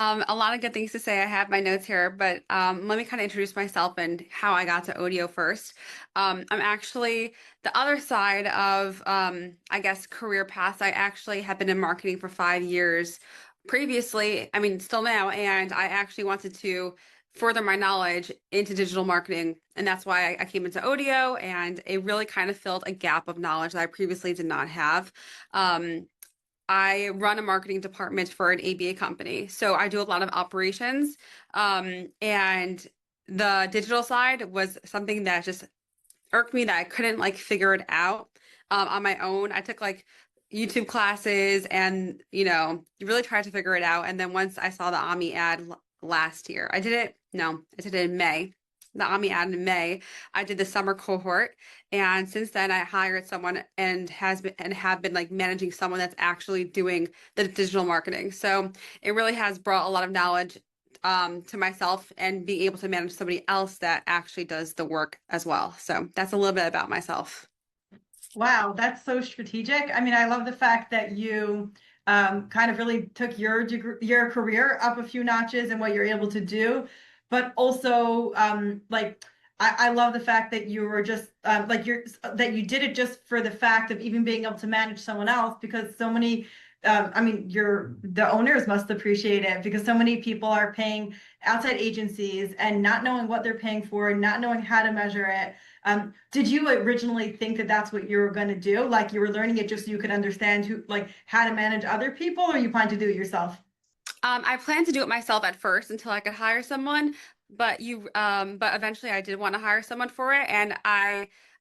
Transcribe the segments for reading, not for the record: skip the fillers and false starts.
A lot of good things to say. I have my notes here, but let me kind of introduce myself and how I got to ODEO first. I'm actually the other side of, I guess, career paths. I actually have been in marketing for 5 years previously. I mean, still now, and I actually wanted to further my knowledge into digital marketing, and that's why I came into ODEO, and it really kind of filled a gap of knowledge that I previously did not have. Um, I run a marketing department for an ABA company. So I do a lot of operations. And the digital side was something that just irked me that I couldn't like figure it out on my own. I took like YouTube classes and, really tried to figure it out. And then once I saw the Ami ad last year, I did it in May. The Ami ad in May. I did the summer cohort, and since then I hired someone and have been like managing someone that's actually doing the digital marketing. So it really has brought a lot of knowledge to myself and being able to manage somebody else that actually does the work as well. So that's a little bit about myself. Wow, that's so strategic. I mean, I love the fact that you kind of really took your career up a few notches and what you're able to do, but also like I love the fact that you were just like you're that you did it just for the fact of even being able to manage someone else because so many. I mean, the owners must appreciate it because so many people are paying outside agencies and not knowing what they're paying for and not knowing how to measure it. Did you originally think that that's what you were going to do? Like you were learning it just so you could understand like how to manage other people, or you plan to do it yourself? I planned to do it myself at first until I could hire someone, but eventually I did want to hire someone for it, and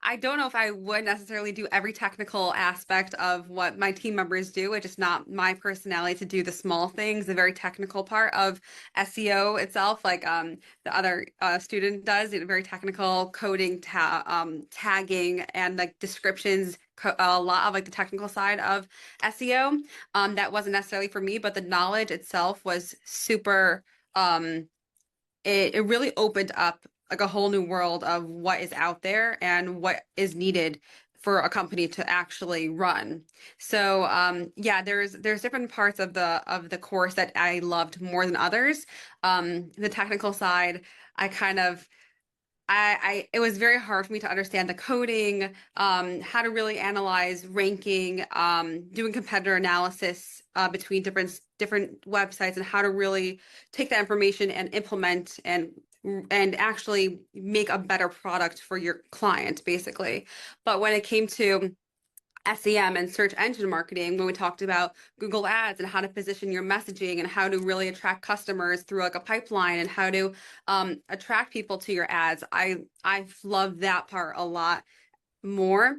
I don't know if I would necessarily do every technical aspect of what my team members do. It's just not my personality to do the small things, the very technical part of SEO itself, like the other student does, very technical coding, tagging, and like descriptions. A lot of like the technical side of SEO. That wasn't necessarily for me, but the knowledge itself was super, um, it really opened up like a whole new world of what is out there and what is needed for a company to actually run. So yeah, there's different parts of the course that I loved more than others. The technical side, I kind of it was very hard for me to understand the coding, how to really analyze ranking, doing competitor analysis between different websites, and how to really take that information and implement and actually make a better product for your client, basically. But when it came to SEM and search engine marketing, when we talked about Google Ads and how to position your messaging and how to really attract customers through like a pipeline and how to attract people to your ads. I love that part a lot more.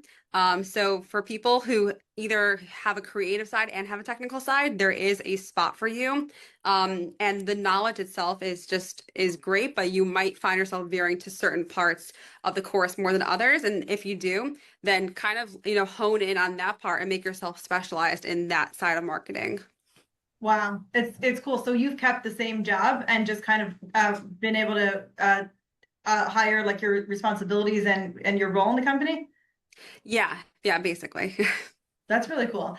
So for people who either have a creative side and have a technical side, there is a spot for you. And the knowledge itself is great, but you might find yourself veering to certain parts of the course more than others. And if you do, then kind of, hone in on that part and make yourself specialized in that side of marketing. Wow, it's cool. So you've kept the same job and just kind of been able to hire like your responsibilities and your role in the company. Yeah, yeah, basically. That's really cool.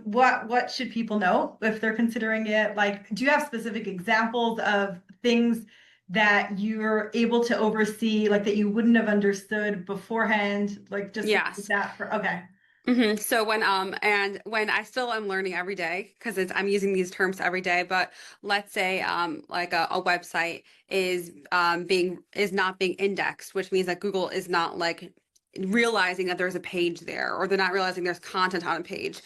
What should people know if they're considering it? Like, do you have specific examples of things that you're able to oversee, like that you wouldn't have understood beforehand? Like just things like Yes. that for okay. So when I still am learning every day because I'm using these terms every day, but let's say like a website is not being indexed, which means that Google is not like realizing that there's a page there, or they're not realizing there's content on a page.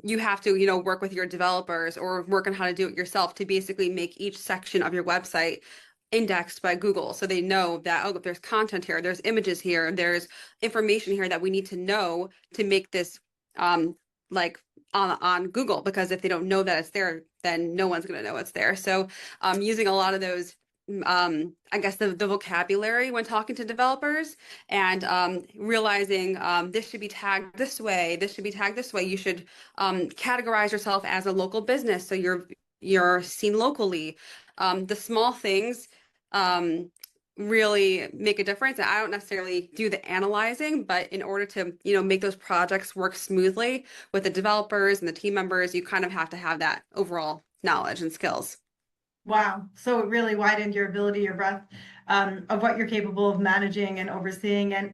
You have to, work with your developers or work on how to do it yourself to basically make each section of your website indexed by Google, so they know that, oh, there's content here, there's images here, there's information here that we need to know to make this like on Google, because if they don't know that it's there, then no one's going to know it's there. So using a lot of those, I guess the vocabulary when talking to developers, and realizing this should be tagged this way, this should be tagged this way. You should categorize yourself as a local business, so you're seen locally. The small things really make a difference. And I don't necessarily do the analyzing, but in order to, make those projects work smoothly with the developers and the team members, you kind of have to have that overall knowledge and skills. Wow. So it really widened your ability, your breadth, of what you're capable of managing and overseeing. And